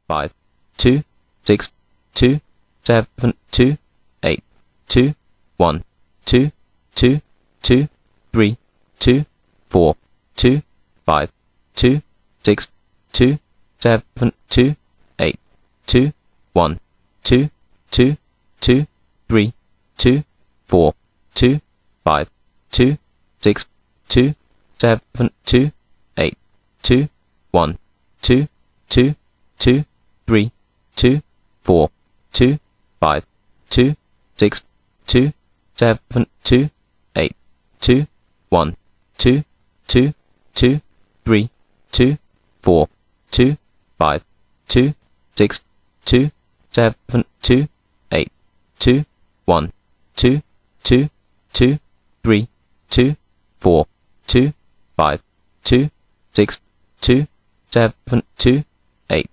5, 2, 6, 2, 7, 2, 8, 2, 1, 2, 2, 2, 3, 2, 4, 2, 5, 2, 6, 2, 7, 2, 8, 2, 1, 2, 2, 2, 3, 2, 4, 2, 5, 2, 6, 2, 7, 2, 8, 2, 1, 2, 2, 2, 3, 2, 4, 2, 5, 2, 6, 2, 7, 2, 8, 2, 1, 2, 2, 2, 3, 2, 4, 2, 5, 2, 6, 2, 7, 2, 8, 2, 1, 2, 2, 2, 3, 2, 4, 2, 5, 2, 6, 2, 7, 2, 8,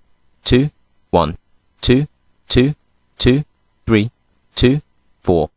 2, 1, 2, 2, 2, 3, 2, 4.